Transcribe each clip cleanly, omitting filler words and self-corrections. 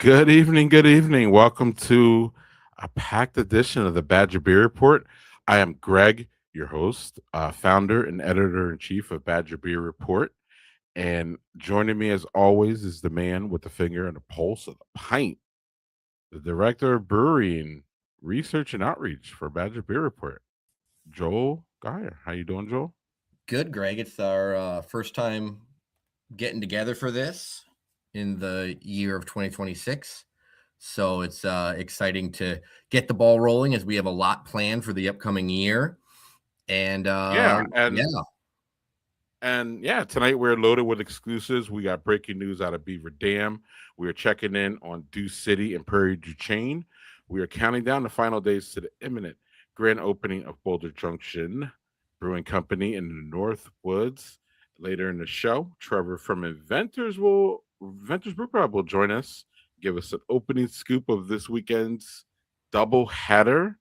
Good evening. Good evening. Welcome to a packed edition of the Badger Beer Report. I am Greg, your host, founder and editor in chief of Badger Beer Report. And joining me, as always, is the man with the finger on the pulse of the pint, the director of brewing research and outreach for Badger Beer Report, Joel Geyer. How you doing, Joel? Good, Greg. It's our first time getting together for this in the year of 2026. So it's exciting to get the ball rolling as we have a lot planned for the upcoming year. And Yeah, yeah, and tonight we're loaded with exclusives. We got breaking news out of Beaver Dam. We are checking in on Deux City and Prairie du Chien. We are counting down the final days to the imminent grand opening of Boulder Junction Brewing Company in the Northwoods. Later in the show, Trevor from Inventors Brew Club will join us, give us an opening scoop of this weekend's double header,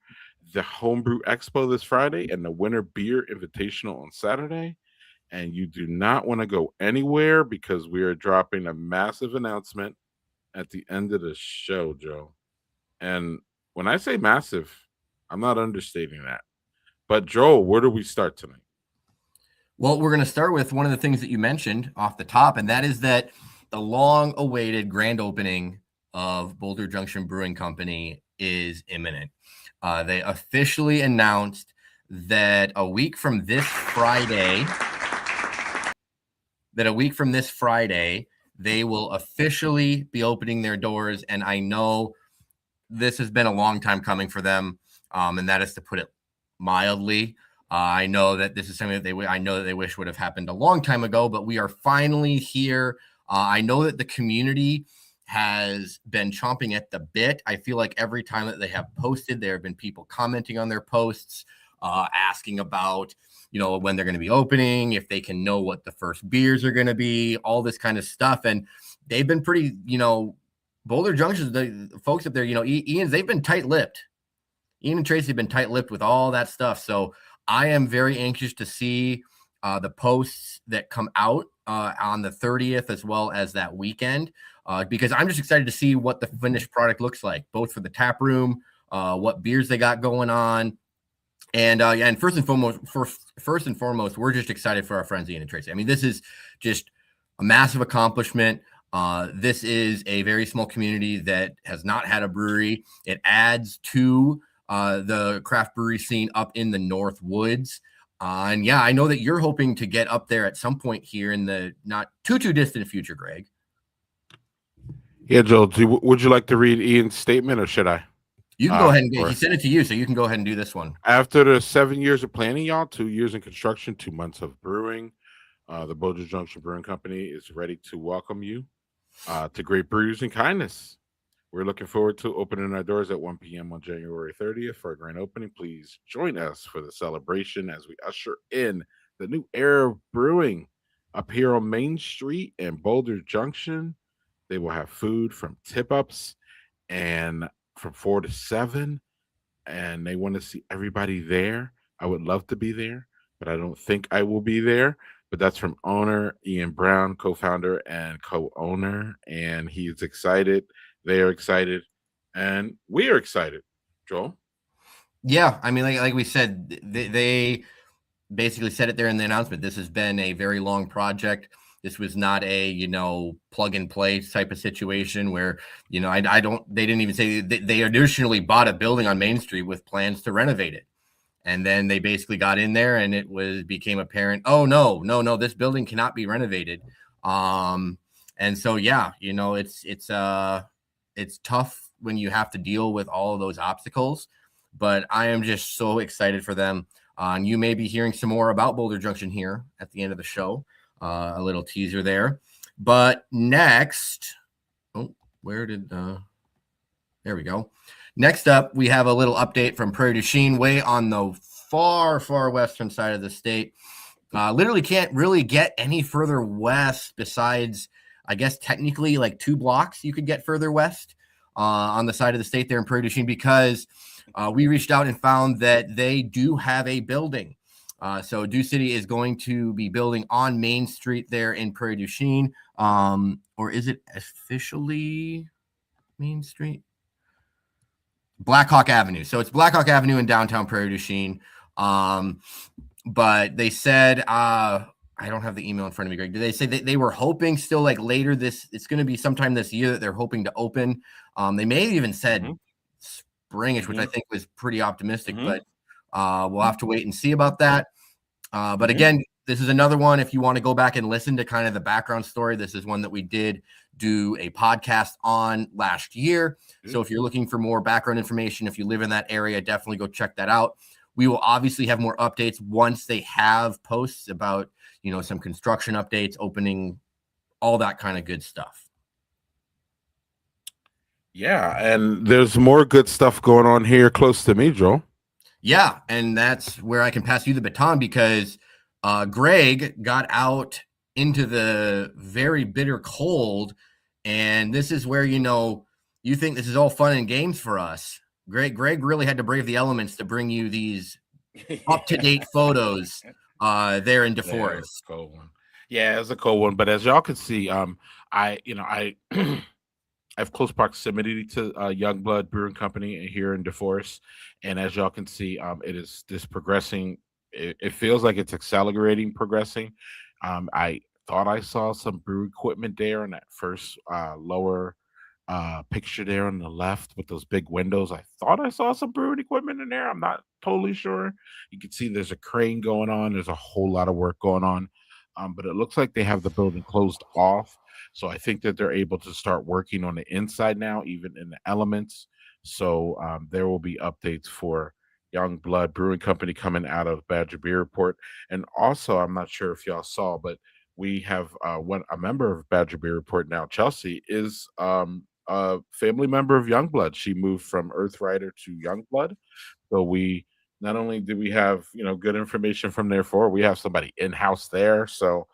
the Homebrew Expo this Friday, and the Winter Beer Invitational on Saturday. And you do not want to go anywhere because we are dropping a massive announcement at the end of the show, Joe. And when I say massive, I'm not understating that. But Joe, where do we start tonight? well, we're going to start with one of the things that you mentioned off the top, and that is that the long-awaited grand opening of Boulder Junction Brewing Company is imminent. They officially announced that a week from this Friday, they will officially be opening their doors. And I know this has been a long time coming for them, and that is to put it mildly. I know that this is something that I know that they wish would have happened a long time ago, but we are finally here. I know that the community has been chomping at the bit. I feel like every time that they have posted, there have been people commenting on their posts, asking about, when they're going to be opening, if they can know what the first beers are going to be, all this kind of stuff. And they've been pretty, Boulder Junction, the folks up there, Ian's, they've been tight-lipped. Ian and Tracy have been tight-lipped with all that stuff. So I am very anxious to see the posts that come out on the 30th as well as that weekend, because I'm just excited to see what the finished product looks like, both for the tap room, what beers they got going on. And first and foremost, we're just excited for our friends Ian and Tracy. I mean, this is just a massive accomplishment. This is a very small community that has not had a brewery. It adds to the craft brewery scene up in the Northwoods. And yeah, I know that you're hoping to get up there at some point here in the not too distant future, Greg. Yeah, Joel, would you like to read Ian's statement or should I? You can go ahead and he sent it to you, so you can go ahead and do this one. After the 7 years of planning, y'all, 2 years in construction, 2 months of brewing, the Boulder Junction Brewing Company is ready to welcome you to great brews and kindness. We're looking forward to opening our doors at 1 p.m. on January 30th for a grand opening. Please join us for the celebration as we usher in the new era of brewing up here on Main Street in Boulder Junction. They will have food from tip ups and from 4 to 7, and they want to see everybody there. I would love to be there, but I don't think I will be there. But that's from owner Ian Brown, co-founder and co-owner, and he's excited. They are excited, and we are excited. Joel? Yeah, I mean, like we said, they basically said it there in the announcement. This has been a very long project. This was not a, plug and play type of situation where, they didn't even say they additionally bought a building on Main Street with plans to renovate it. And then they basically got in there and it became apparent, oh, no, this building cannot be renovated. And so, yeah, it's tough when you have to deal with all of those obstacles, but I am just so excited for them. And you may be hearing some more about Boulder Junction here at the end of the show. A little teaser there. But next, there we go. Next up, we have a little update from Prairie du Chien, way on the far, far western side of the state. Literally can't really get any further west besides, I guess, technically like 2 blocks you could get further west on the side of the state there in Prairie du Chien, because we reached out and found that they do have a building. So Deux City is going to be building on Main Street there in Prairie du Chien. Or is it officially? Main Street? Blackhawk Avenue. So it's Blackhawk Avenue in downtown Prairie du Chien. But they said, I don't have the email in front of me, Greg. Did they say they were hoping still like later this, it's going to be sometime this year that they're hoping to open. They may have even said springish, which I think was pretty optimistic, but we'll have to wait and see about that. But again, this is another one. If you want to go back and listen to kind of the background story, this is one that we did do a podcast on last year. So if you're looking for more background information, if you live in that area, definitely go check that out. We will obviously have more updates once they have posts about, some construction updates, opening, all that kind of good stuff. Yeah, and there's more good stuff going on here close to me, Joel. Yeah, and that's where I can pass you the baton because Greg got out into the very bitter cold, and this is where you think this is all fun and games for us. Greg really had to brave the elements to bring you these up-to-date photos there in DeForest. Cold one. Yeah, it's a cold one. But as y'all can see, I have close proximity to Youngblood Brewing Company here in DeForest, and as y'all can see, it is just progressing. It feels like it's accelerating, progressing. I thought I saw some brew equipment there in that first lower picture there on the left with those big windows. I thought I saw some brewing equipment in there. I'm not totally sure. You can see there's a crane going on. There's a whole lot of work going on, but it looks like they have the building closed off. So I think that they're able to start working on the inside now, even in the elements. So there will be updates for Young Blood Brewing Company coming out of Badger Beer Report. And also, I'm not sure if y'all saw, but we have a member of Badger Beer Report now. Chelsea is a family member of Youngblood. She moved from Earth Rider to Youngblood. So we not only do we have good information from there for, we have somebody in house there. So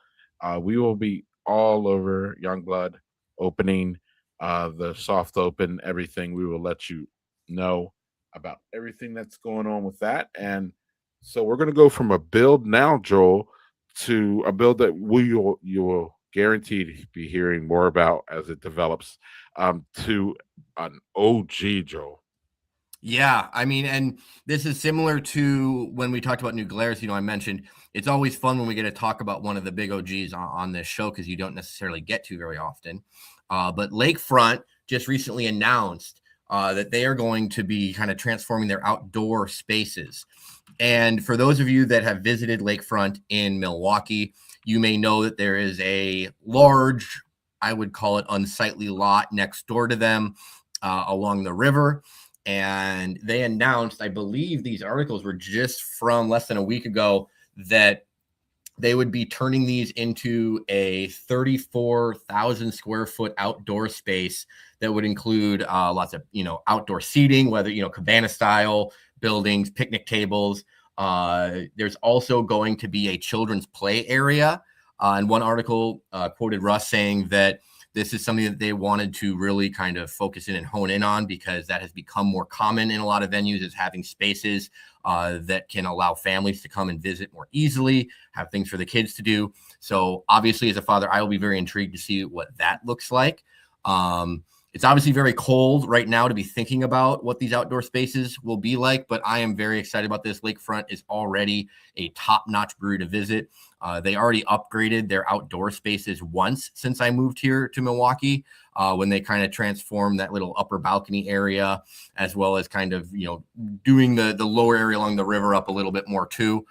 we will be all over Youngblood opening the soft open, everything. We will let you know about everything that's going on with that. And so we're going to go from a build now, Joel, to a build that you will guaranteed to be hearing more about as it develops, to an OG, Joel. Yeah, I mean, and this is similar to when we talked about New Glarus. I mentioned it's always fun when we get to talk about one of the big OGs on this show because you don't necessarily get to very often. But Lakefront just recently announced that they are going to be kind of transforming their outdoor spaces. And for those of you that have visited Lakefront in Milwaukee, you may know that there is a large, I would call it unsightly lot next door to them along the river. And they announced, I believe these articles were just from less than a week ago, that they would be turning these into a 34,000 square foot outdoor space that would include lots of, outdoor seating, whether, cabana style buildings, picnic tables. There's also going to be a children's play area. And one article quoted Russ saying that this is something that they wanted to really kind of focus in and hone in on because that has become more common in a lot of venues, is having spaces that can allow families to come and visit more easily, have things for the kids to do. So obviously as a father, I will be very intrigued to see what that looks like. It's obviously very cold right now to be thinking about what these outdoor spaces will be like, but I am very excited about this. Lakefront is already a top-notch brewery to visit. They already upgraded their outdoor spaces once since I moved here to Milwaukee, when they kind of transformed that little upper balcony area, as well as kind of, doing the lower area along the river up a little bit more too.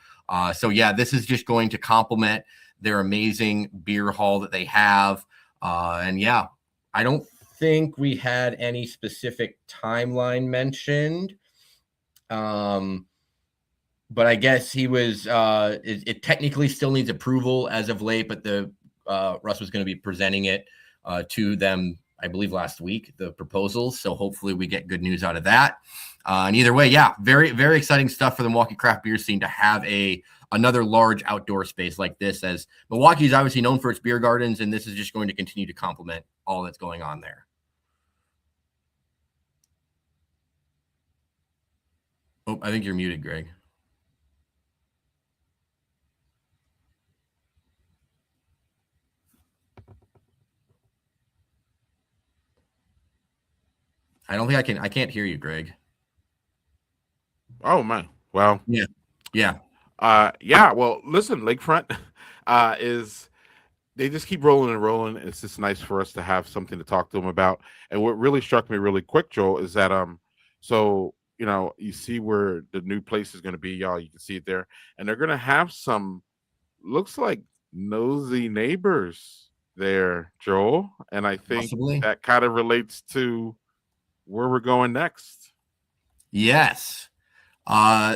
So yeah, this is just going to complement their amazing beer hall that they have. And yeah, I don't think we had any specific timeline mentioned. But I guess he was, it technically still needs approval as of late, but Russ was going to be presenting it to them, I believe last week, the proposals. So hopefully we get good news out of that. And either way, yeah, very, very exciting stuff for the Milwaukee craft beer scene to have another large outdoor space like this, as Milwaukee is obviously known for its beer gardens, and this is just going to continue to complement all that's going on there. Oh, I think you're muted, Greg. I don't think I can't hear you, Greg. Oh man. Well, Yeah. Yeah. yeah. Well, listen, Lakefront is they just keep rolling and rolling. It's just nice for us to have something to talk to them about. And what really struck me really quick, Joel, is that so you see where the new place is going to be, y'all. You can see it there, and they're going to have some looks like nosy neighbors there, Joel. And I think Possibly. that kind of relates to where we're going next. Yes.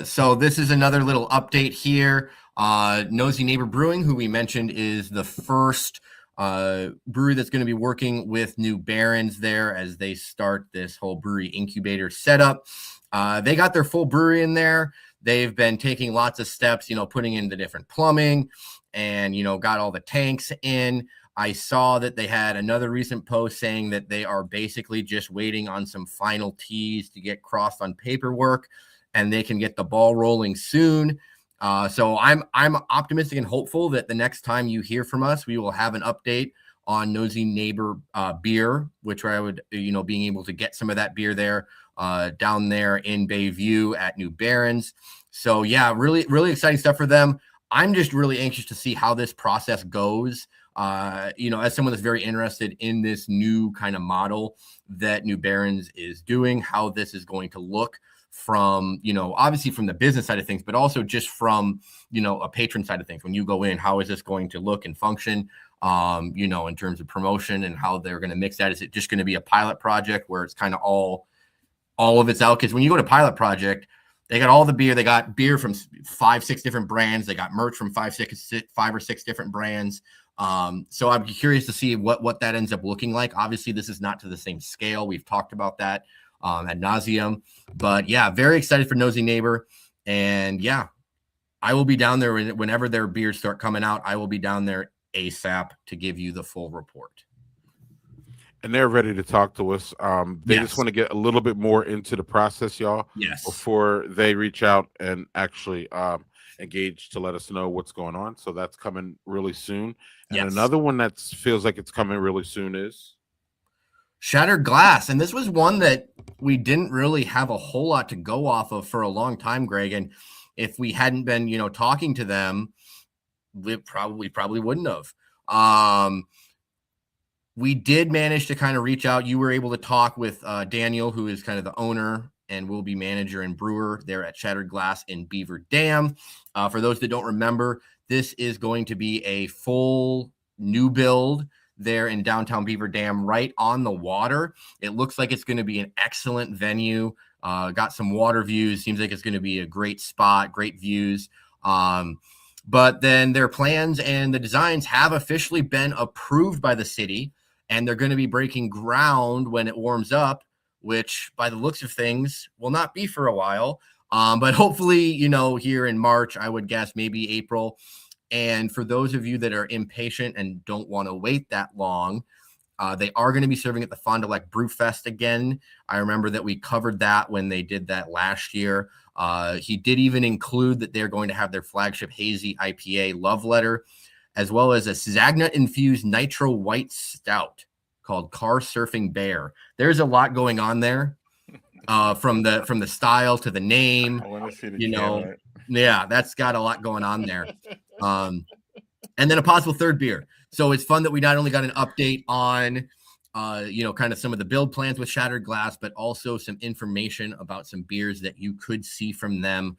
So this is another little update here. Nosy Neighbor Brewing, who we mentioned is the first brewery that's going to be working with New Barons there as they start this whole brewery incubator setup. They got their full brewery in there. They've been taking lots of steps, putting in the different plumbing and, got all the tanks in. I saw that they had another recent post saying that they are basically just waiting on some final T's to get crossed on paperwork, and they can get the ball rolling soon. So I'm optimistic and hopeful that the next time you hear from us, we will have an update on Nosy Neighbor beer, which I would, being able to get some of that beer there down there in Bayview at New Barons. So yeah, really, really exciting stuff for them. I'm just really anxious to see how this process goes. As someone that's very interested in this new kind of model that New Barons is doing, how this is going to look from, obviously from the business side of things, but also just from, a patron side of things. When you go in, how is this going to look and function, in terms of promotion and how they're going to mix that? Is it just going to be a pilot project where it's kind of all of it's out? Because when you go to pilot project, they got all the beer. They got beer from 5-6 different brands. They got merch from 5 or 6 different brands. So I'm curious to see what that ends up looking like. Obviously, this is not to the same scale. We've talked about that ad nauseum, but yeah, very excited for Nosy Neighbor. And yeah, I will be down there whenever their beers start coming out. I will be down there ASAP to give you the full report. And they're ready to talk to us. They just want to get a little bit more into the process, y'all, before they reach out and actually engage to let us know what's going on. So that's coming really soon. And another one that feels like it's coming really soon is Shattered Glass. And this was one that we didn't really have a whole lot to go off of for a long time, Greg. And if we hadn't been, talking to them, we probably wouldn't have. We did manage to kind of reach out. You were able to talk with Daniel, who is kind of the owner and will be manager and brewer there at Shattered Glass in Beaver Dam. For those that don't remember, this is going to be a full new build there in downtown Beaver Dam, right on the water. It looks like it's going to be an excellent venue. Got some water views. Seems like it's going to be a great spot, great views. But then their plans and the designs have officially been approved by the city, and they're going to be breaking ground when it warms up, which by the looks of things will not be for a while. But hopefully, here in March, I would guess maybe April. And for those of you that are impatient and don't want to wait that long, they are going to be serving at the Fond du Lac Brew Fest again. I remember that we covered that when they did that last year. He did even include that they're going to have their flagship hazy IPA Love Letter, as well as a Zagnut-infused nitro white stout called Car Surfing Bear. There's a lot going on there, from the style to the name. I want to see the yeah, that's got a lot going on there. And then a possible third beer. So it's fun that we not only got an update on, kind of some of the build plans with Shattered Glass, but also some information about some beers that you could see from them,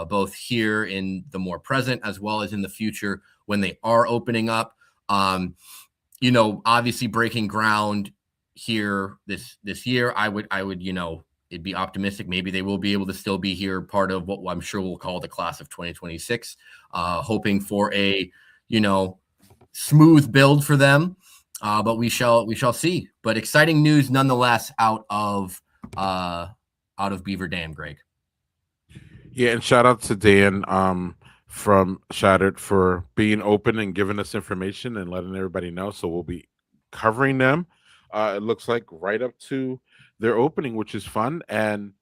both here in the more present as well as in the future when they are opening up. Obviously breaking ground here this year. I would, it'd be optimistic. Maybe they will be able to still be here, part of what I'm sure we'll call the class of 2026, hoping for a, smooth build for them. But we shall see. But exciting news nonetheless out of Beaver Dam, Greg. Yeah, and shout out to Dan from Shattered for being open and giving us information and letting everybody know. So we'll be covering them. It looks like right up to their opening, which is fun. And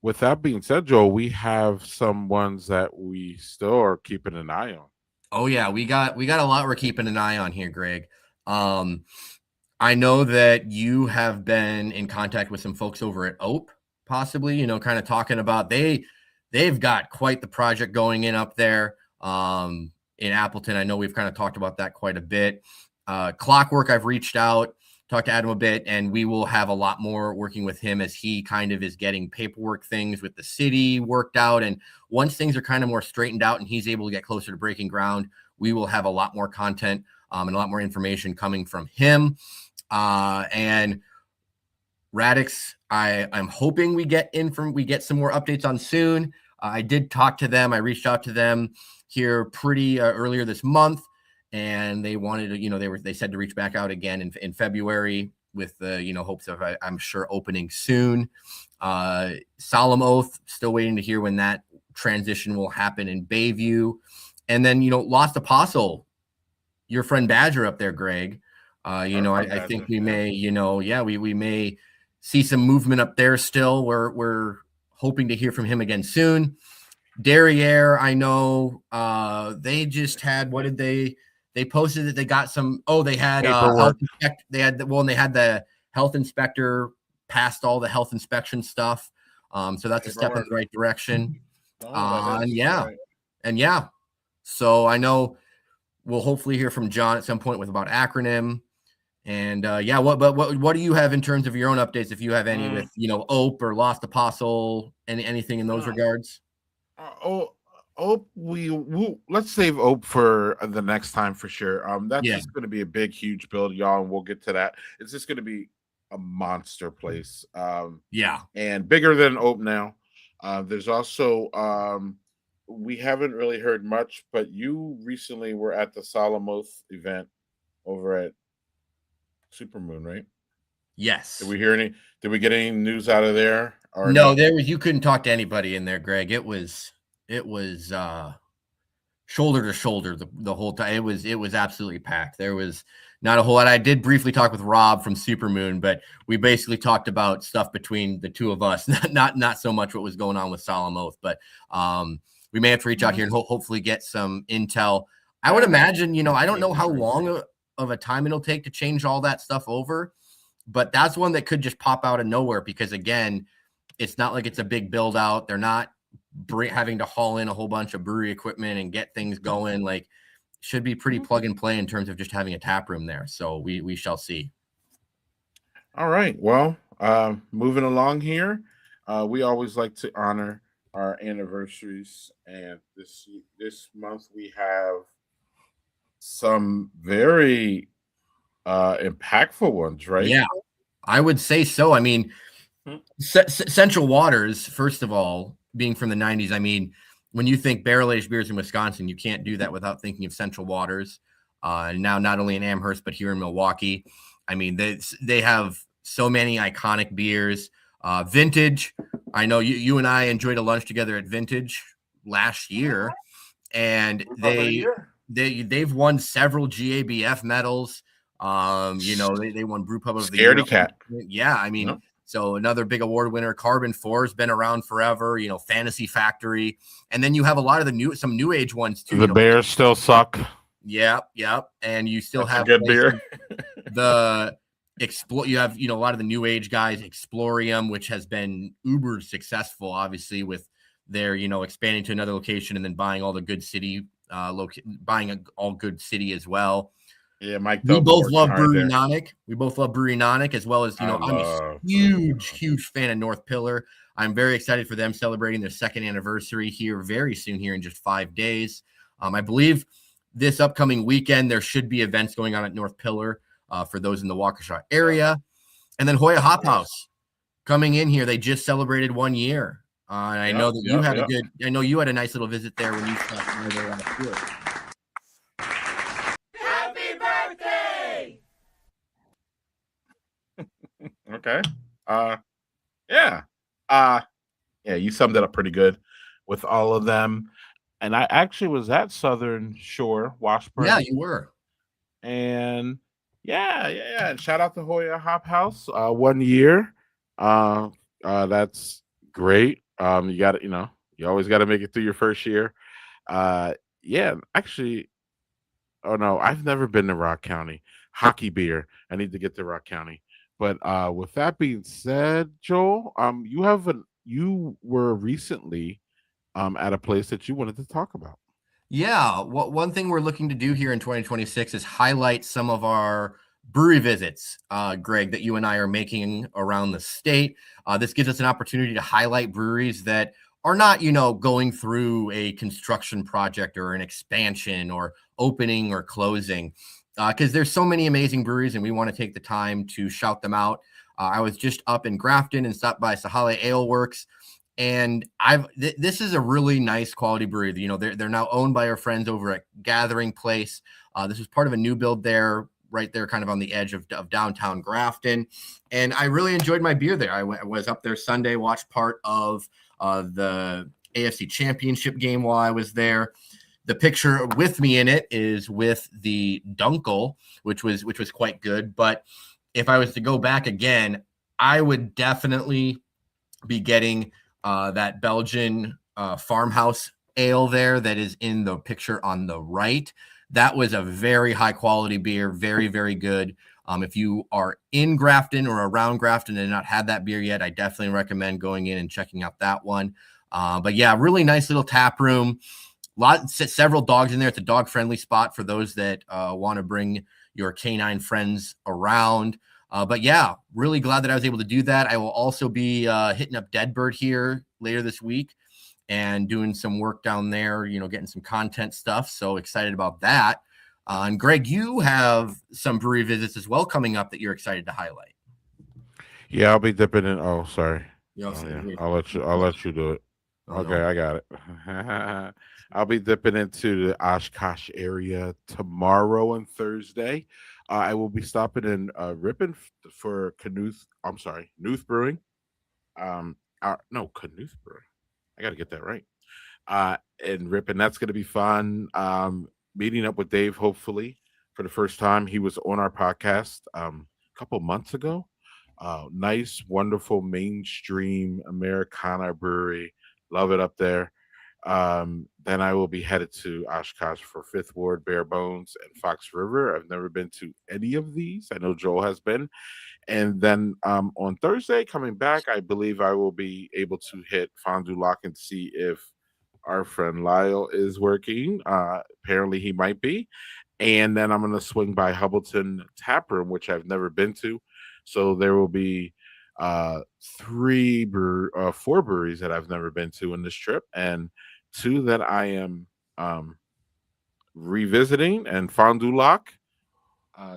with that being said, Joel, we have some ones that we still are keeping an eye on. Oh yeah, we got a lot we're keeping an eye on here, Greg. I know that you have been in contact with some folks over at Ope, possibly, kind of talking about they've got quite the project going in up there in Appleton. I know we've kind of talked about that quite a bit. Clockwork, I've reached out, talked to Adam a bit, and we will have a lot more working with him as he kind of is getting paperwork things with the city worked out. And once things are kind of more straightened out and he's able to get closer to breaking ground, we will have a lot more content and a lot more information coming from him. And Radix, I'm hoping we get some more updates on soon. I did talk to them. I reached out to them here pretty earlier this month, and they wanted to, they said to reach back out again in February with the, hopes of, I'm sure, opening soon. Solemn Oath, still waiting to hear when that transition will happen in Bayview. And then, Lost Apostle, your friend Badger up there, Greg. I think we may, we may see some movement up there still. We're hoping to hear from him again soon. Derriere, I know they just had, what did they posted that they got some, they had they had the health inspector passed all the health inspection stuff. So that's a step in the right direction. So I know we'll hopefully hear from John at some point about acronym. And what do you have in terms of your own updates, if you have any, with Ope or Lost Apostle, and anything in those regards? Ope, let's save Ope for the next time for sure. That's just going to be a big, huge build, y'all, and we'll get to that. It's just going to be a monster place. And bigger than Ope now. There's also we haven't really heard much, but you recently were at the Solemn Oath event over at Supermoon, right? Yes. Did we get any news out of there? Or no, you couldn't talk to anybody in there, Greg. It was shoulder to shoulder the whole time. It was absolutely packed. There was not a whole lot. I did briefly talk with Rob from Supermoon, but we basically talked about stuff between the two of us, not so much what was going on with Solemn Oath. But we may have to reach out here and hopefully get some intel. I would imagine, I don't know how long of a time it'll take to change all that stuff over, but that's one that could just pop out of nowhere, because again, it's not like it's a big build out. They're not having to haul in a whole bunch of brewery equipment and get things going. Like, should be pretty plug and play in terms of just having a tap room there. So we shall see. All right. Well, moving along here, we always like to honor our anniversaries, and this month we have some very impactful ones, right? Yeah, I would say so. I mean, Central Waters, first of all, being from the 90s, I mean, when you think barrel-aged beers in Wisconsin, you can't do that without thinking of Central Waters. Now, not only in Amherst, but here in Milwaukee. I mean, they have so many iconic beers. Vintage, I know you and I enjoyed a lunch together at Vintage last year, and they've won several GABF medals. They won Brew Pub of the Year. Scaredy Cat. Yeah, I mean, so another big award winner. Carbon 4 has been around forever. Fantasy Factory, and then you have a lot of some new age ones too. The Bears still suck. Yeah, and you still have good beer. You have a lot of the new age guys. Explorium, which has been uber successful, obviously, with their expanding to another location and then buying all the Good City all Good City as well. Yeah, Mike. We both love Brewery Nonic. We both love Brewery Nonic, as well as I'm a huge fan of North Pillar. I'm very excited for them celebrating their second anniversary here very soon, here in just 5 days. I believe this upcoming weekend there should be events going on at North Pillar for those in the Waukesha area, and then Hoya Hop House coming in here. They just celebrated 1 year. And I know that you had I know you had a nice little visit there when you stopped there last year. Okay. You summed it up pretty good with all of them. And I actually was at Southern Shore, Washburn. Yeah, you were. And and shout out to Hoya Hop House. 1 year. That's great. You got to, you always got to make it through your first year. Actually, oh no, I've never been to Rock County. hockey beer. I need to get to Rock County. But with that being said, Joel, you were recently at a place that you wanted to talk about. Yeah, one thing we're looking to do here in 2026 is highlight some of our brewery visits, Greg, that you and I are making around the state. This gives us an opportunity to highlight breweries that are not, going through a construction project or an expansion or opening or closing, because there's so many amazing breweries and we want to take the time to shout them out. I was just up in Grafton and stopped by Sahale Ale Works. And this is a really nice quality brewery. They're now owned by our friends over at Gathering Place. This was part of a new build there, right there, kind of on the edge of downtown Grafton. And I really enjoyed my beer there. I was up there Sunday, watched part of the AFC Championship game while I was there. The picture with me in it is with the Dunkel, which was quite good. But if I was to go back again, I would definitely be getting that Belgian farmhouse ale there that is in the picture on the right. That was a very high quality beer, very, very good. If you are in Grafton or around Grafton and not had that beer yet, I definitely recommend going in and checking out that one. But yeah, really nice little tap room. Several dogs in there. It's a dog friendly spot for those that want to bring your canine friends around. But yeah, really glad that I was able to do that. I will also be hitting up Deadbird here later this week and doing some work down there, getting some content stuff. So excited about that. And Greg, you have some brewery visits as well coming up that you're excited to highlight. Yeah, I'll be dipping in. Oh, sorry. Yeah. I'll let you do it. Okay, no. I got it. I'll be dipping into the Oshkosh area tomorrow and Thursday. I will be stopping in Ripon for Knuth Brewing. Knuth Brewing. I got to get that right. In Ripon, that's going to be fun. Meeting up with Dave, hopefully, for the first time. He was on our podcast a couple months ago. Nice, wonderful, mainstream Americana brewery. Love it up there. Then I will be headed to Oshkosh for Fifth Ward, Bare Bones, and Fox River. I've never been to any of these. I know Joel has been. And then on Thursday, coming back, I believe I will be able to hit Fond du Lac and see if our friend Lyle is working. Apparently he might be. And then I'm going to swing by Hubbleton Tap Room, which I've never been to. So there will be 4 breweries that I've never been to in this trip, and 2 that I am revisiting. And Fond du Lac,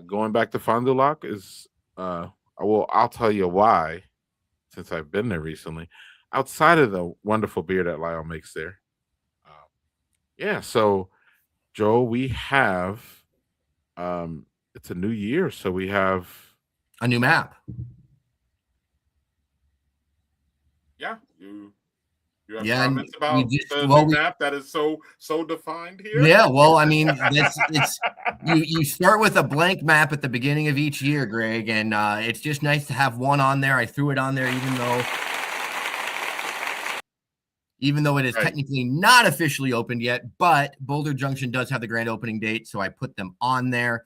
going back to Fond du Lac is I'll tell you why, since I've been there recently. Outside of the wonderful beer that Lyle makes there, So, Joel, we have it's a new year, so we have a new map. Yeah, you have comments about the new map that is so defined here. Yeah, well, I mean, you start with a blank map at the beginning of each year, Greg, and it's just nice to have one on there. I threw it on there, even though it is technically not officially opened yet, but Boulder Junction does have the grand opening date, so I put them on there,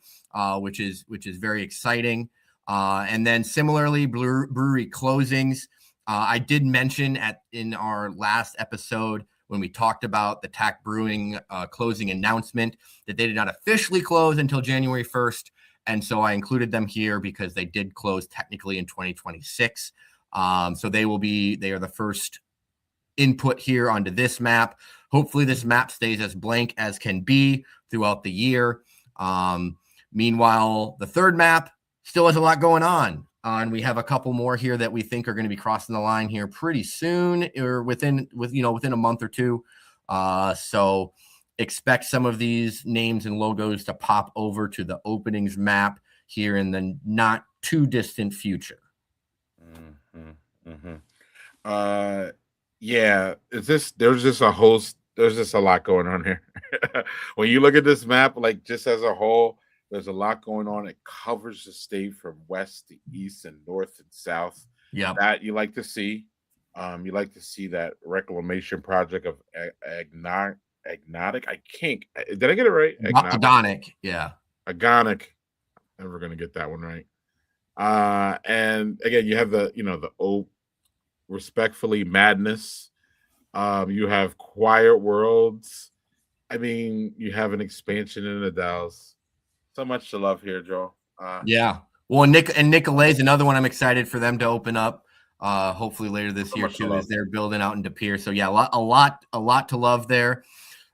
which is very exciting. And then similarly, brewery closings. I did mention in our last episode when we talked about the TAC Brewing closing announcement that they did not officially close until January 1st. And so I included them here because they did close technically in 2026. So they are the first input here onto this map. Hopefully this map stays as blank as can be throughout the year. Meanwhile, the third map still has a lot going on. And we have a couple more here that we think are going to be crossing the line here pretty soon, or within a month or two. So expect some of these names and logos to pop over to the openings map here in the not too distant future. There's just a lot going on here. When you look at this map, like just as a whole, there's a lot going on. It covers the state from west to east and north and south. Yeah, that you like to see. You like to see that reclamation project of agonic. I can't. Did I get it right? Agonic. Yeah. Agonic. Never going to get that one right. And again, you have the old respectfully madness. You have quiet worlds. I mean, you have an expansion in the Dalles. So much to love here, Joel. Yeah. Well, Nicolet's another one I'm excited for them to open up. Hopefully later this year too, as they're building out in De Pere. So yeah, a lot to love there.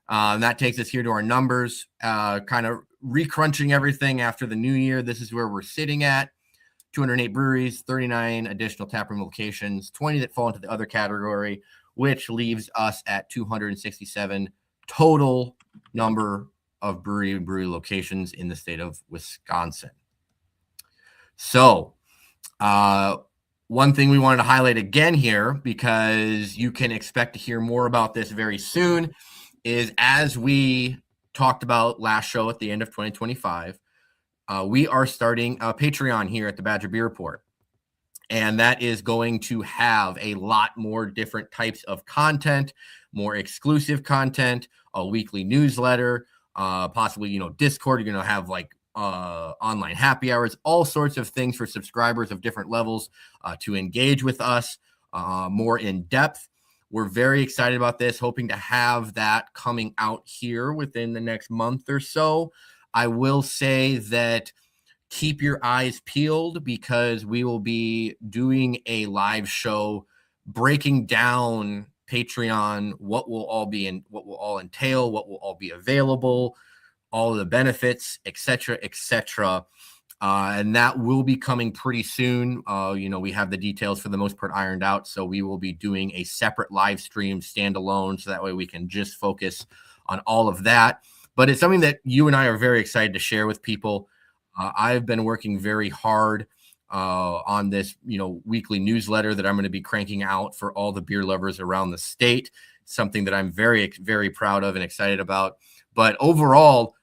And that takes us here to our numbers, kind of recrunching everything after the new year. This is where we're sitting at 208 breweries, 39 additional taproom locations, 20 that fall into the other category, which leaves us at 267 total number of brewery locations in the state of Wisconsin. So, one thing we wanted to highlight again here, because you can expect to hear more about this very soon, is as we talked about last show at the end of 2025, we are starting a Patreon here at the Badger Beer Report. And that is going to have a lot more different types of content, more exclusive content, a weekly newsletter, possibly, Discord. You're going to have like online happy hours, all sorts of things for subscribers of different levels to engage with us more in depth. We're very excited about this, hoping to have that coming out here within the next month or so. I will say that keep your eyes peeled, because we will be doing a live show breaking down Patreon, what will all entail, what will all be available, all of the benefits, etc., etc. And that will be coming pretty soon. We have the details for the most part ironed out, so we will be doing a separate live stream standalone, so that way we can just focus on all of that. But it's something that you and I are very excited to share with people. I've been working very hard on this, weekly newsletter that I'm going to be cranking out for all the beer lovers around the state. Something that I'm very, very proud of and excited about. But overall,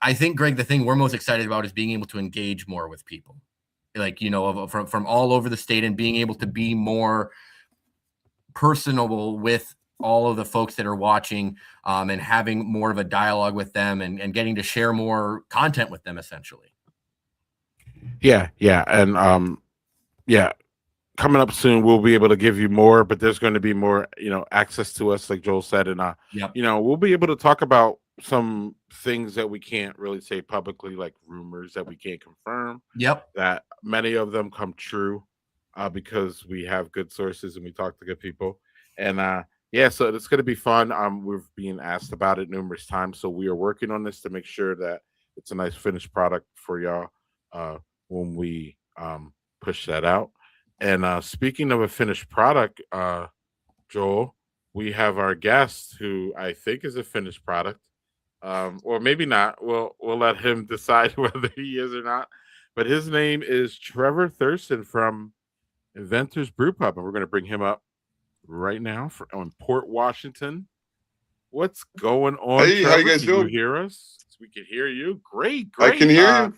I think, Greg, the thing we're most excited about is being able to engage more with people, like, from all over the state, and being able to be more personable with all of the folks that are watching, and having more of a dialogue with them, and getting to share more content with them, essentially. Yeah. And coming up soon, we'll be able to give you more, but there's going to be more, access to us, like Joel said. And, Yep. We'll be able to talk about some things that we can't really say publicly, like rumors that we can't confirm. Yep. That many of them come true, because we have good sources and we talk to good people. And, so it's going to be fun. We've been asked about it numerous times. So we are working on this to make sure that it's a nice finished product for y'all when we push that out. And speaking of a finished product, Joel, we have our guest who I think is a finished product, or maybe not. We'll let him decide whether he is or not. But his name is Trevor Thurston from Inventors Brew Pub, and we're going to bring him up right now on Port Washington. What's going on, Hey, Trevor? how you guys doing? You hear us? We can hear you. Great. I can hear you.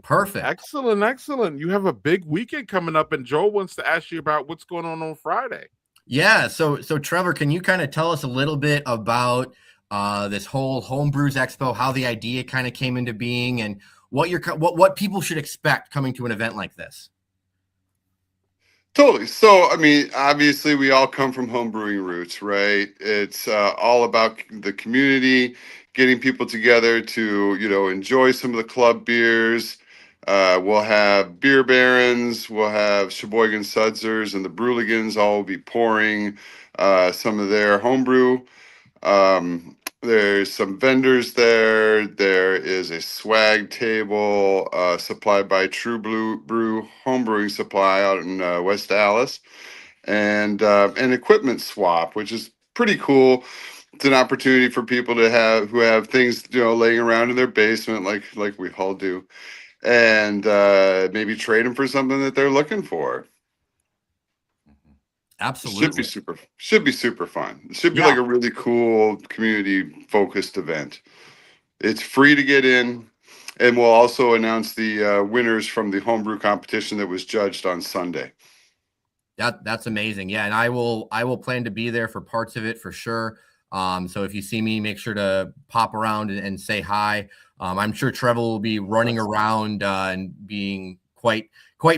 Perfect. Excellent. You have a big weekend coming up, and Joel wants to ask you about what's going on Friday. Yeah. So Trevor, can you kind of tell us a little bit about this whole Homebrews Expo, how the idea kind of came into being, and what people should expect coming to an event like this? Totally. So, I mean, obviously, we all come from homebrewing roots, right? It's all about the community, getting people together to, enjoy some of the club beers. We'll have beer barons, we'll have Sheboygan Sudsers, and the Brewligans all will be pouring some of their homebrew. There's some vendors there. There is a swag table supplied by True Blue Brew Homebrewing Supply out in West Dallas, and an equipment swap, which is pretty cool. It's an opportunity for people to who have things laying around in their basement, like we all do, and maybe trade them for something that they're looking for. Absolutely. Should be super fun. It should be like a really cool community focused event. It's free to get in, and we'll also announce the winners from the homebrew competition that was judged on Sunday. That's amazing. Yeah, and I will plan to be there for parts of it for sure. So if you see me, make sure to pop around and say hi. I'm sure Trevor will be running around and being quite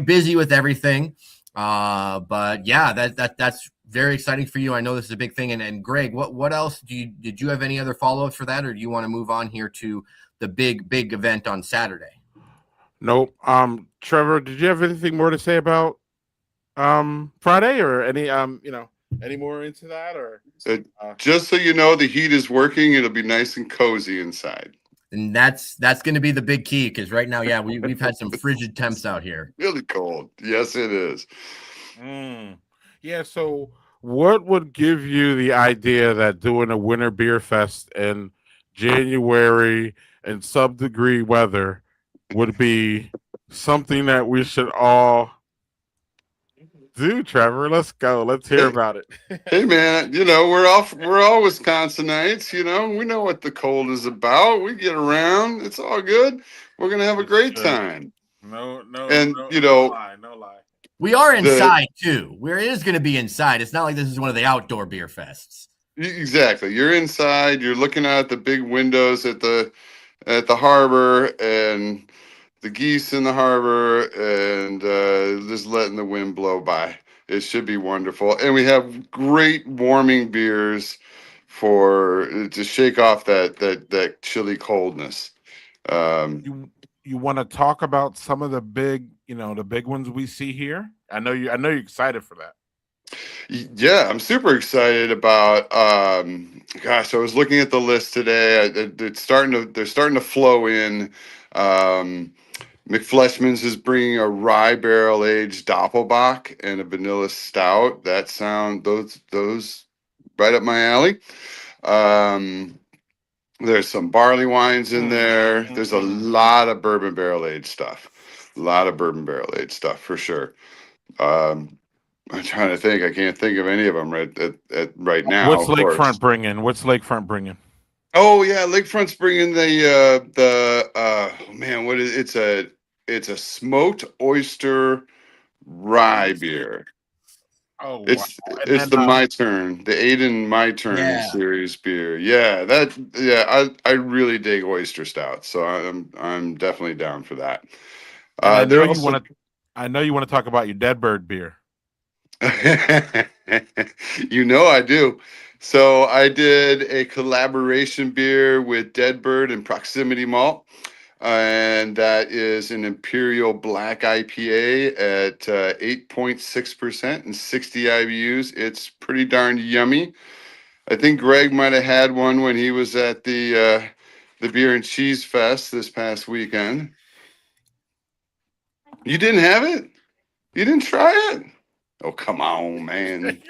busy with everything. But yeah, that's very exciting for you. I know this is a big thing. And Greg, what else did you have any other follow-ups for that, or do you want to move on here to the big event on Saturday? Nope. Trevor, did you have anything more to say about Friday, or any any more into that, or Just so you know, the heat is working. It'll be nice and cozy inside. And that's going to be the big key, because right now, yeah, we've had some frigid temps out here. Really cold. Yes, it is. Yeah. So, what would give you the idea that doing a winter beer fest in January and sub-degree weather would be something that we should all do, Trevor? Let's go. Let's hear about it. Hey man, we're all Wisconsinites, we know what the cold is about. We get around, it's all good. We're gonna have a great time. No lie. We are inside too. It is going to be inside. It's not like this is one of the outdoor beer fests. Exactly. You're inside, you're looking out the big windows at the harbor, and the geese in the harbor, and just letting the wind blow by. It should be wonderful. And we have great warming beers to shake off that chilly coldness. You want to talk about some of the big ones we see here? I know you're excited for that. Yeah, I'm super excited about. Gosh, I was looking at the list today. They're starting to flow in. McFleshman's is bringing a rye barrel aged Doppelbock and a vanilla stout. Those right up my alley. There's some barley wines in there. There's a lot of bourbon barrel aged stuff. A lot of bourbon barrel aged stuff for sure. I'm trying to think. I can't think of any of them right now. What's Lakefront bringing? Oh yeah, Lakefront's bringing what is it's a smoked oyster rye beer. Oh, it's the My Turn, the Aiden My Turn series beer. Yeah, I really dig oyster stout, so I'm definitely down for that. I know you want to talk about your Deadbird beer. I do. So I did a collaboration beer with Deadbird and Proximity Malt, and that is an Imperial Black IPA at 8.6% and 60 IBUs. It's pretty darn yummy. I think Greg might have had one when he was at the Beer and Cheese Fest this past weekend. You didn't have it? You didn't try it? Oh, come on, man.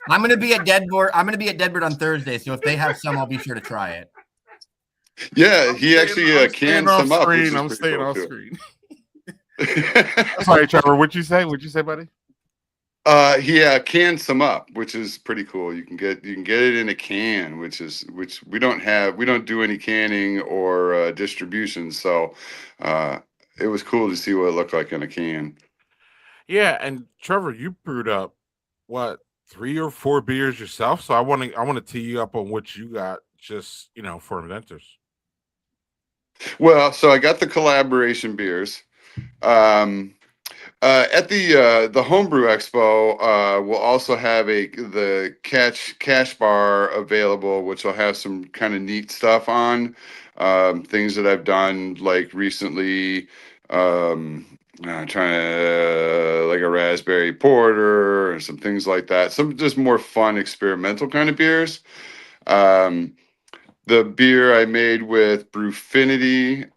I'm going to be at Deadbird on Thursday, so if they have some, I'll be sure to try it. Yeah, he actually canned some up. I'm staying off screen. Sorry, Trevor. What'd you say, buddy? He canned some up, which is pretty cool. You can get it in a can, which we don't have. We don't do any canning or distribution, so it was cool to see what it looked like in a can. Yeah, and Trevor, you brewed up what 3 or 4 beers yourself, so I want to tee you up on what you got, just for inventors. Well, so I got the collaboration beers. At the Homebrew Expo, we'll also have the cash bar available, which will have some kind of neat stuff on things that I've done like recently. Trying to like a raspberry porter and some things like that. Some just more fun experimental kind of beers. The beer I made with Brewfinity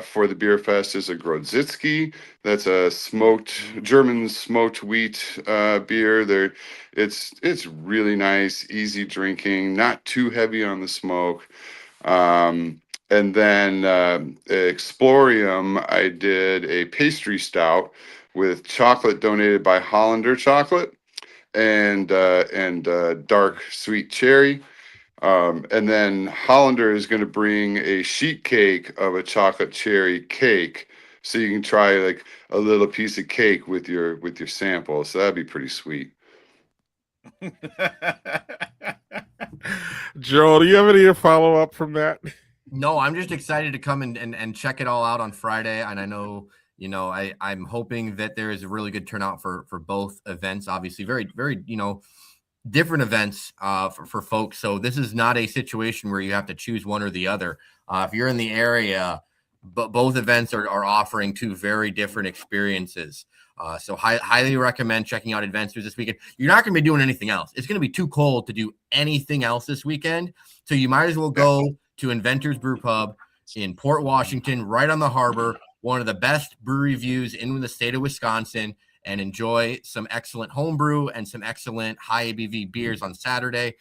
for the beer fest is a Grodzitsky. That's a German smoked wheat beer. It's really nice, easy drinking, not too heavy on the smoke. And then Explorium, I did a pastry stout with chocolate donated by Hollander Chocolate and dark sweet cherry. And then Hollander is going to bring a sheet cake of a chocolate cherry cake, so you can try like a little piece of cake with your sample. So that'd be pretty sweet. Joel, do you have any follow up from that? No, I'm just excited to come and check it all out on Friday. And I know, I'm hoping that there is a really good turnout for both events. Obviously, very, very, different events for folks. So this is not a situation where you have to choose one or the other. If you're in the area, but both events are offering two very different experiences. So highly recommend checking out Adventures this weekend. You're not going to be doing anything else. It's going to be too cold to do anything else this weekend. So you might as well go to Inventors Brew Pub in Port Washington, right on the harbor, one of the best brewery views in the state of Wisconsin, and enjoy some excellent homebrew and some excellent high ABV beers on Saturday.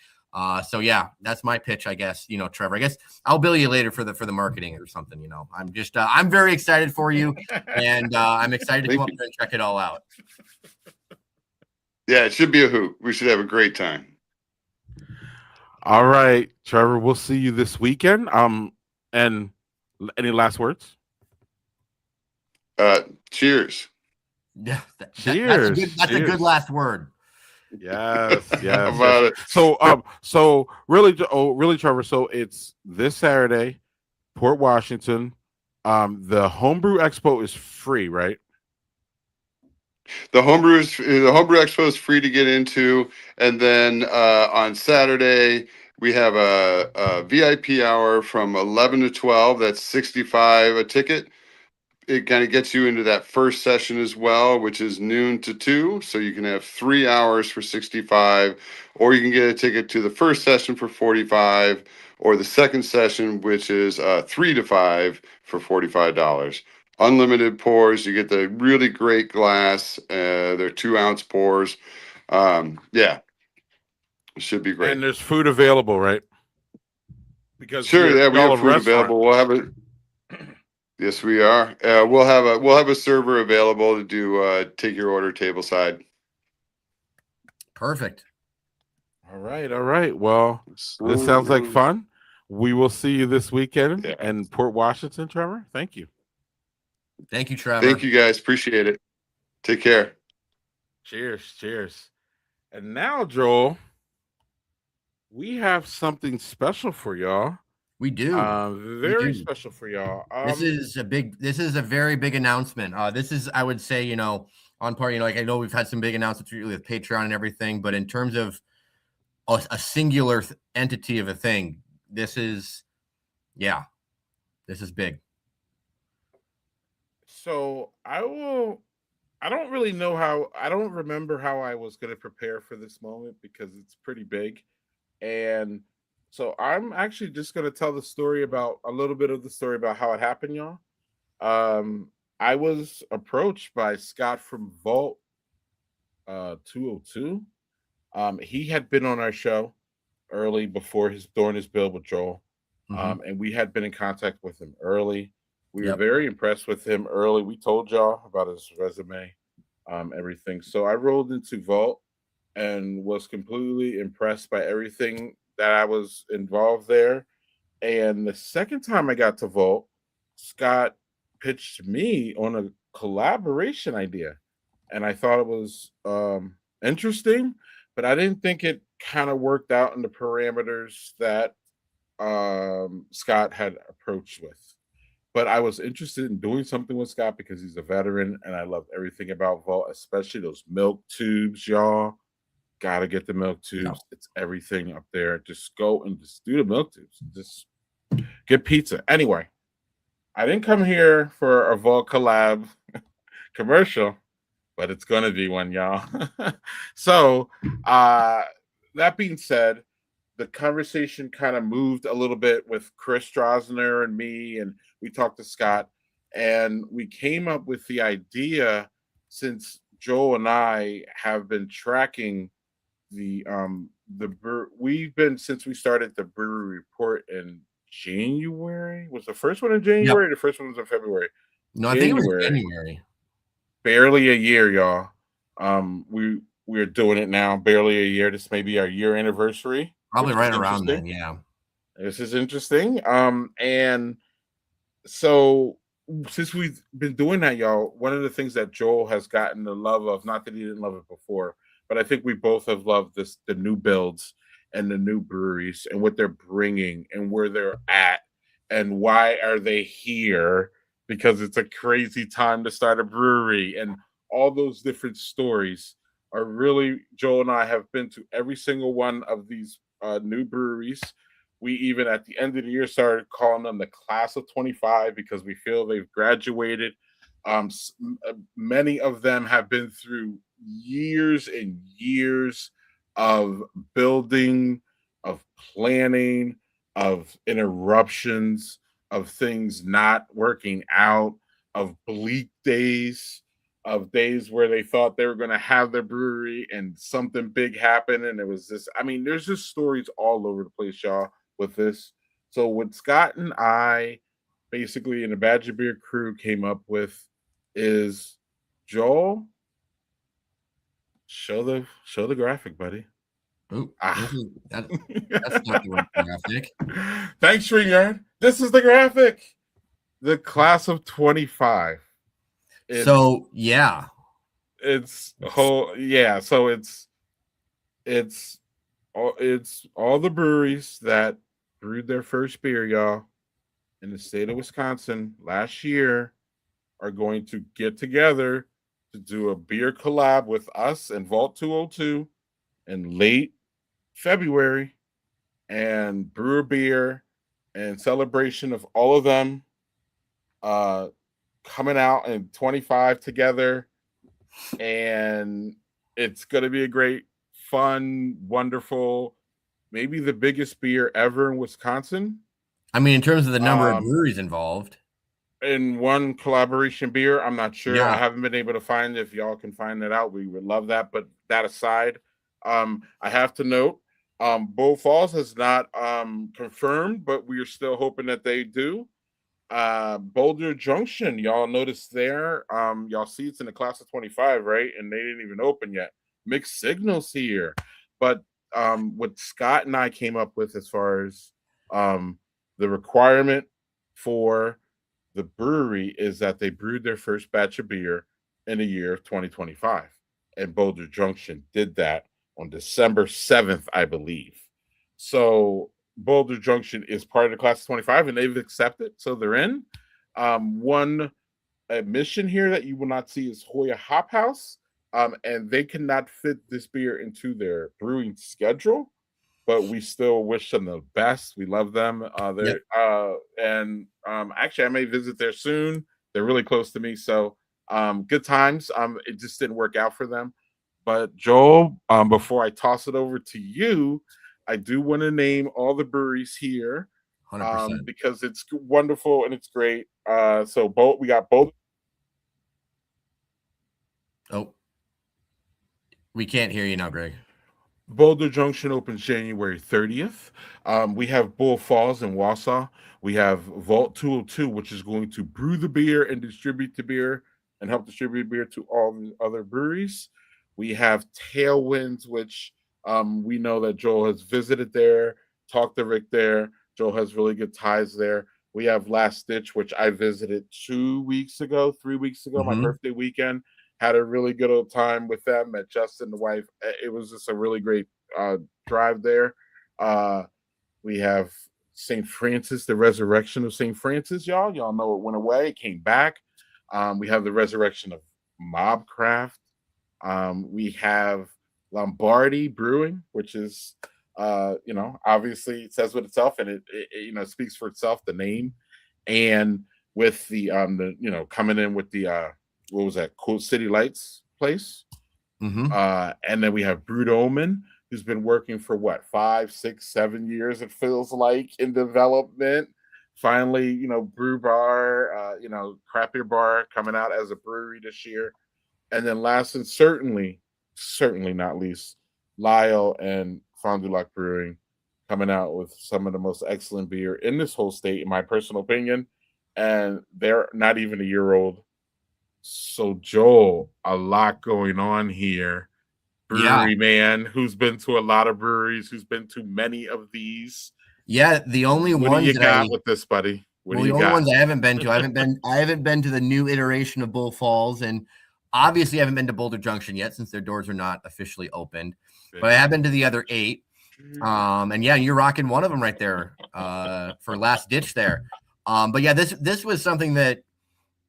So yeah, that's my pitch, I guess. Trevor, I guess I'll bill you later for the marketing or something. I'm just I'm very excited for you, and I'm excited to come up there and check it all out. Yeah, it should be a hoot. We should have a great time. All right, Trevor, we'll see you this weekend. And any last words? Cheers. Yeah, Cheers. That's a good last word. Yes. About it. So really, Trevor. So it's this Saturday, Port Washington. The Homebrew Expo is free, right? The Homebrew Expo is free to get into, and then on Saturday we have a VIP hour from 11 to 12. That's $65 a ticket. It kind of gets you into that first session as well, which is noon to 2. So you can have 3 hours for $65, or you can get a ticket to the first session for $45, or the second session, which is 3 to 5 for $45. Unlimited pours. You get the really great glass. They're 2-ounce pours. Yeah, it should be great. And there's food available, right? Because sure, yeah, we have food restaurant. available. We'll have it. Yes, we are. We'll have a server available to do take your order tableside. Perfect. All right. Well, this sounds like fun. We will see you this weekend in Port Washington, Trevor. Thank you. Thank you, Trevor. Thank you, guys. Appreciate it. Take care. Cheers. And now, Joel, we have something special for y'all. We do. Very special for y'all. This is a very big announcement. This is, I would say, on part, like I know we've had some big announcements with Patreon and everything, but in terms of a singular entity of a thing, this is big. So I don't remember how I was going to prepare for this moment because it's pretty big. And so I'm actually just going to tell a little bit of the story about how it happened, y'all. I was approached by Scott from Vault 202. He had been on our show early during his build with Joel. And we had been in contact with him early. We were very impressed with him early. We told y'all about his resume, everything. So I rolled into Vault and was completely impressed by everything that I was involved there. And the second time I got to Vault, Scott pitched me on a collaboration idea. And I thought it was interesting, but I didn't think it kind of worked out in the parameters that Scott had approached with. But I was interested in doing something with Scott because he's a veteran and I love everything about Vault, especially those milk tubes, y'all. Gotta get the milk tubes. No. It's everything up there. Just go and just do the milk tubes. Just get pizza. Anyway, I didn't come here for a Vault collab commercial, but it's gonna be one, y'all. So that being said, the conversation kind of moved a little bit with Chris Strasner and me, and we talked to Scott, and we came up with the idea, since Joel and I have been tracking since we started the Brewery Report in January. Was the first one in January? Yep. The first one was in February. No, I think it was January. Barely a year, y'all. We're doing it now. Barely a year. This may be our year anniversary. Probably right around then. Yeah. This is interesting. And so since we've been doing that, y'all, one of the things that Joel has gotten the love of, not that he didn't love it before, but I think we both have loved the new builds, and the new breweries and what they're bringing and where they're at and why are they here, because it's a crazy time to start a brewery, and all those different stories are really. Joel and I have been to every single one of these new breweries. We even at the end of the year started calling them the class of 25 because we feel they've graduated. Many of them have been through years and years of building, of planning, of interruptions, of things not working out, of bleak days, of days where they thought they were going to have their brewery and something big happened. And it was this. I mean, there's just stories all over the place, y'all, with this. So, what Scott and I basically in the Badger Beer crew came up with is, Joel, show the graphic, buddy. Ooh, that's not the right graphic. Thanks, StreamYard. This is the graphic. The class of 25. So yeah. It's whole So it's all the breweries that brewed their first beer, y'all, in the state of Wisconsin last year are going to get together to do a beer collab with us and Vault 202 in late February and brew a beer in celebration of all of them coming out in 25 together. And it's going to be a great, fun, wonderful, maybe the biggest beer ever in Wisconsin. I mean, in terms of the number of breweries involved. In one collaboration beer, I'm not sure. Yeah. I haven't been able to find it. If y'all can find it out, we would love that. But that aside, I have to note, Bull Falls has not confirmed, but we are still hoping that they do. Boulder Junction, y'all notice there. Y'all see it's in the class of 25, right? And they didn't even open yet. Mixed signals here. But what Scott and I came up with as far as the requirement for the brewery is that they brewed their first batch of beer in the year of 2025. And Boulder Junction did that on December 7th, I believe. So Boulder Junction is part of the class of 25 and they've accepted. So they're in. One admission here that you will not see is Hoya Hop House. And they cannot fit this beer into their brewing schedule, but we still wish them the best. We love them. Actually, I may visit there soon. They're really close to me, so good times. It just didn't work out for them. But Joel, before I toss it over to you, I do want to name all the breweries here, 100%. because it's wonderful and it's great. We got both. Oh, we can't hear you now, Greg. Boulder Junction opens January 30th. We have Bull Falls in Wausau. We have Vault 202, which is going to brew the beer and distribute the beer and help distribute beer to all the other breweries. We have Tailwinds, which we know that Joel has visited there, talked to Rick there. Joel has really good ties there. We have Last Ditch, which I visited 3 weeks ago, my birthday weekend. Had a really good old time with them. Met Justin, the wife. It was just a really great drive there. We have St. Francis, the resurrection of St. Francis, y'all. Y'all know it went away. It came back. We have the resurrection of Mobcraft. We have Lombardi Brewing, which is, obviously it says with itself, and it speaks for itself, the name. And with the coming in with the what was that? Cool City Lights place. And then we have Brewed Omen, who's been working for 5, 6, 7 years, it feels like, in development. Finally, Brew Bar, craft beer bar coming out as a brewery this year. And then last and certainly not least, Lyle and Fond du Lac Brewing coming out with some of the most excellent beer in this whole state, in my personal opinion. And they're not even a year old. So Joel, a lot going on here. Brewery man, who's been to a lot of breweries, who's been to many of these. Yeah, the only ones you got with this, buddy? The only ones I haven't been to. I haven't been to the new iteration of Bull Falls, and obviously I haven't been to Boulder Junction yet since their doors are not officially opened. But I have been to the other 8. And yeah, you're rocking one of them right there for last ditch there. But yeah, this was something that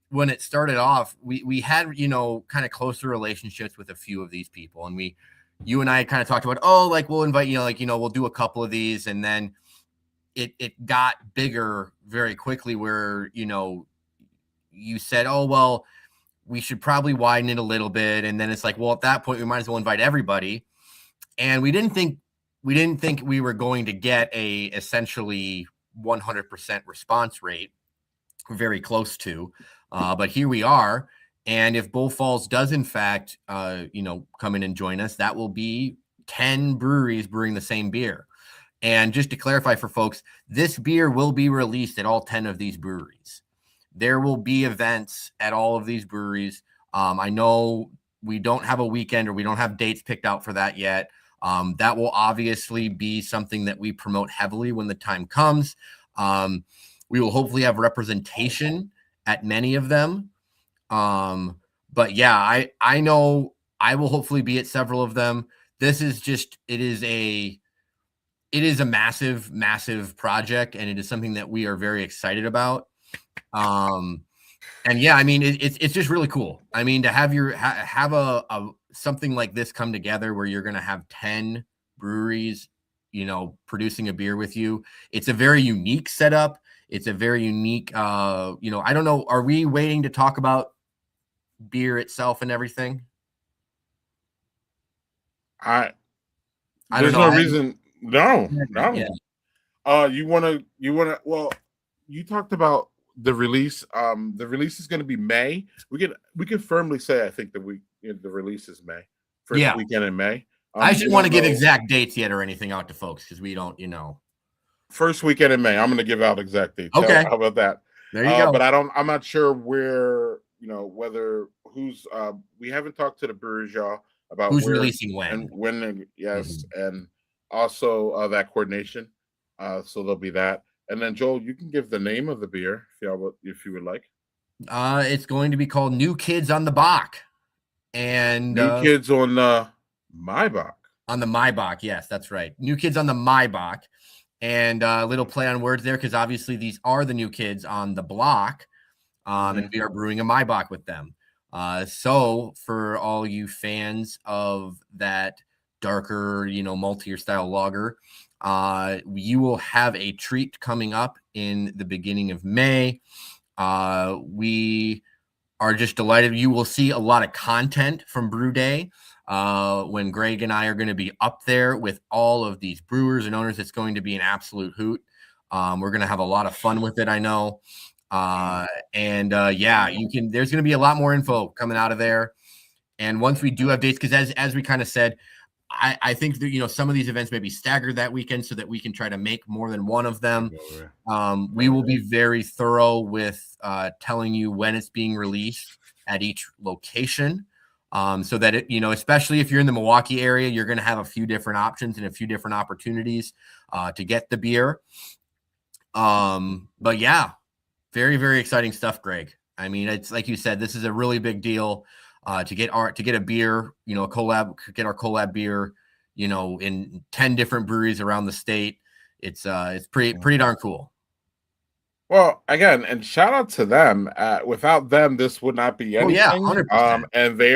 when it started off, we had, you know, kind of closer relationships with a few of these people. And you and I kind of talked about, oh, like we'll invite, you know, like, you know, we'll do a couple of these. And then it got bigger very quickly where, you know, you said, oh, well, we should probably widen it a little bit. And then it's like, well, at that point, we might as well invite everybody. And we didn't think we were going to get a essentially 100% response rate, very close to, but here we are. And if Bull Falls does in fact, you know, come in and join us, that will be 10 breweries brewing the same beer. And just to clarify for folks, this beer will be released at all 10 of these breweries. There will be events at all of these breweries. I know we don't have a weekend or we don't have dates picked out for that yet. That will obviously be something that we promote heavily when the time comes. We will hopefully have representation at many of them. But yeah, I know I will hopefully be at several of them. This is just, it is a massive, massive project, and it is something that we are very excited about. And yeah, I mean, it's just really cool. I mean, to have have a something like this come together where you're going to have 10 breweries, you know, producing a beer with you. It's a very unique setup. It's a very unique, you know, I don't know. Are we waiting to talk about beer itself and everything? I don't There's know. no reason. No. Yeah. You wanna. Well, you talked about the release. The release is going to be May. We can firmly say, I think, that the release is May, first Yeah. weekend in May. I We shouldn't want to don't give know- exact dates yet or anything out to folks because we don't, you know. First weekend in May. I'm going to give out exact dates. Okay. How about that? There you go. But I'm not sure where, you know, whether who's. We haven't talked to the brewers, y'all, about Who's where releasing when. and when. Yes, and also that coordination. So there'll be that. And then Joel, you can give the name of the beer if you would like. It's going to be called New Kids on the Bach. And New Kids on the Maibach. On the Maibach, yes, that's right. New Kids on the Maibach. And a little play on words there, because obviously these are the new kids on the block. And we are brewing a Maibach with them. So for all you fans of that darker, you know, maltier style lager, you will have a treat coming up in the beginning of May. We are just delighted. You will see a lot of content from Brew Day when Greg and I are going to be up there with all of these brewers and owners. It's going to be an absolute hoot. We're going to have a lot of fun with it, I know. Yeah, there's going to be a lot more info coming out of there. And once we do have dates, because as we kind of said, I think that, you know, some of these events may be staggered that weekend so that we can try to make more than one of them. We will be very thorough with telling you when it's being released at each location, so that it, you know, especially if you're in the Milwaukee area, you're going to have a few different options and a few different opportunities to get the beer. But yeah, very, very exciting stuff, Greg. I mean, it's like you said, this is a really big deal. To get a beer, you know, get our collab beer, you know, in 10 different breweries around the state. It's pretty darn cool. Well, again, and shout out to them. Without them, this would not be anything. Oh, yeah, 100%. And they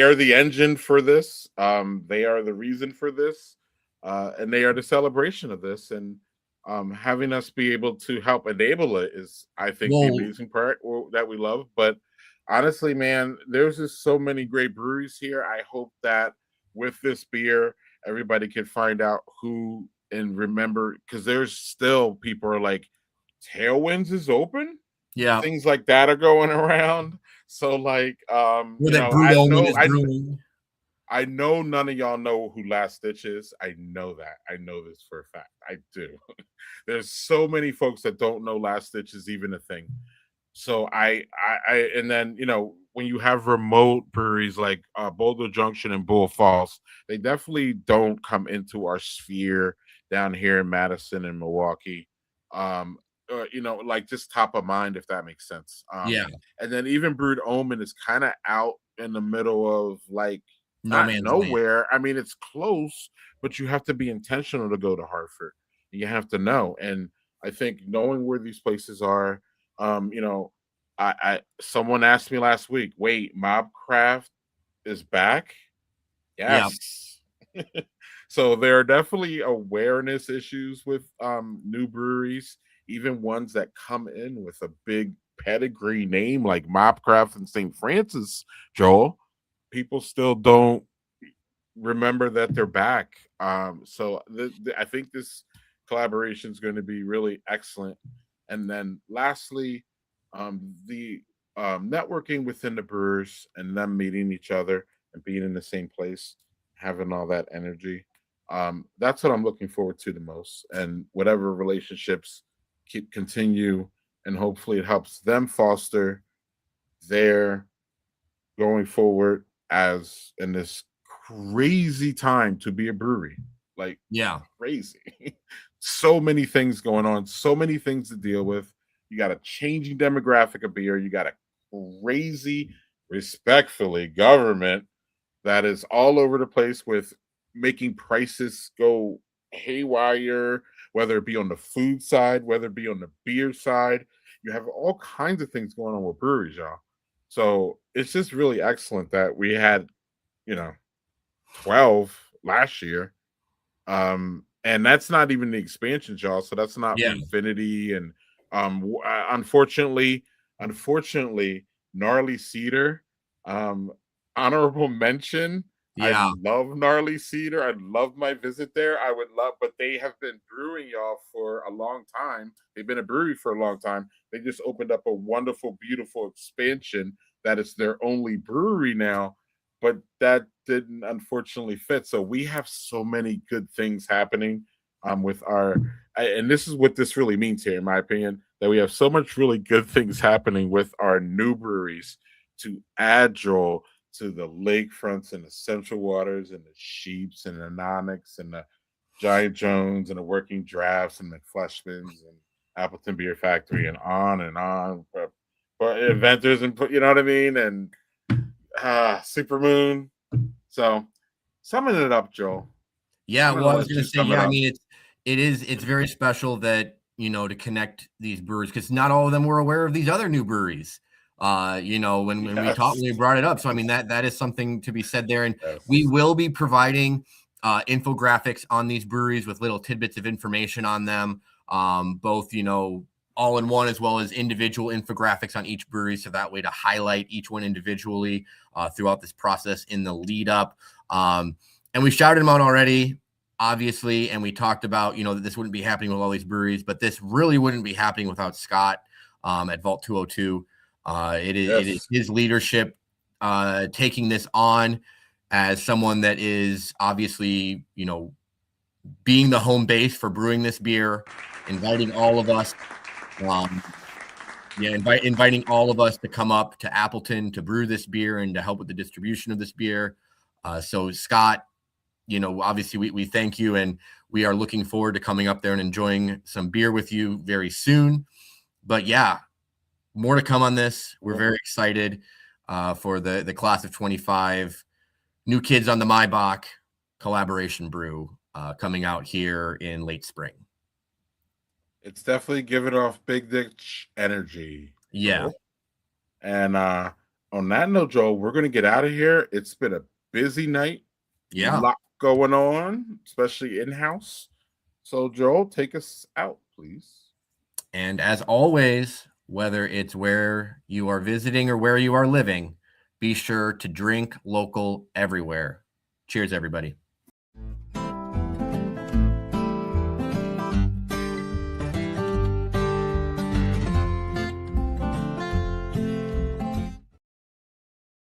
are the engine for this. They are the reason for this, and they are the celebration of this. And having us be able to help enable it is, I think, the amazing part that we love. But honestly, man, there's just so many great breweries here. I hope that with this beer, everybody can find out who and remember, because there's still people are like, Tailwinds is open. Yeah, things like that are going around. So like, I know none of y'all know who Last Ditch is. I know that. I know this for a fact. I do. There's so many folks that don't know Last Ditch is even a thing. So and then, you know, when you have remote breweries like Boulder Junction and Bull Falls, they definitely don't come into our sphere down here in Madison and Milwaukee. You know, like just top of mind, if that makes sense. Yeah. And then even Brewed Omen is kind of out in the middle of like No not man's land. nowhere. I mean, it's close, but you have to be intentional to go to Hartford. You have to know. And I think knowing where these places are, you know, I someone asked me last week, wait, Mobcraft is back? Yeah. Yes. So there are definitely awareness issues with new breweries, even ones that come in with a big pedigree name like Mobcraft and St. Francis, Joel. People still don't remember that they're back. So I think this collaboration is going to be really excellent. And then lastly, the networking within the brewers and them meeting each other and being in the same place, having all that energy. That's what I'm looking forward to the most. And whatever relationships keep continue, and hopefully it helps them foster their going forward as in this crazy time to be a brewery. Like Yeah. crazy. So many things going on, so many things to deal with. You got a changing demographic of beer. You got a crazy, respectfully, government that is all over the place with making prices go haywire, whether it be on the food side, whether it be on the beer side. You have all kinds of things going on with breweries, y'all. So it's just really excellent that we had, you know, 12 last year. And that's not even the expansions, y'all. So that's not Yeah. Infinity and unfortunately, Gnarly Cedar. Um, honorable mention. I Yeah. love Gnarly Cedar. I love my visit there. I would love, but they have been brewing y'all for a long time. They've been a brewery for a long time. They just opened up a wonderful, beautiful expansion that is their only brewery now, but that didn't unfortunately fit. So we have so many good things happening with our, and this is what this really means here, in my opinion, that we have so much really good things happening with our new breweries to add, Joel, to the lakefronts and the Central Waters and the Sheeps and the Nonics and the Giant Jones and the Working Drafts and McFleshman's and Appleton Beer Factory and on and on. But inventors and you know what I mean? And Supermoon. So summing it up, Joel. Yeah, I'm well, gonna I was let gonna you say, sum it yeah, I up. mean, it's very special that, you know, to connect these brewers, because not all of them were aware of these other new breweries. You know, when we talked, Yes. when we brought it up. So I mean, that is something to be said there. And Yes. we will be providing infographics on these breweries with little tidbits of information on them, both, you know, all in one as well as individual infographics on each brewery, so that way to highlight each one individually throughout this process in the lead up. And we shouted them out already, obviously, and we talked about, you know, that this wouldn't be happening with all these breweries, but this really wouldn't be happening without Scott at Vault 202. It is his leadership taking this on as someone that is obviously, you know, being the home base for brewing this beer, inviting all of us. Inviting all of us to come up to Appleton to brew this beer and to help with the distribution of this beer. So Scott, you know, obviously we thank you, and we are looking forward to coming up there and enjoying some beer with you very soon. But yeah, more to come on this. We're very excited for the class of 25 new kids on the Maibach collaboration brew coming out here in late spring. It's definitely giving off big ditch energy. Yeah. Joel. And on that note, Joel, we're gonna get out of here. It's been a busy night. Yeah. A lot going on, especially in-house. So Joel, take us out, please. And as always, whether it's where you are visiting or where you are living, be sure to drink local everywhere. Cheers, everybody.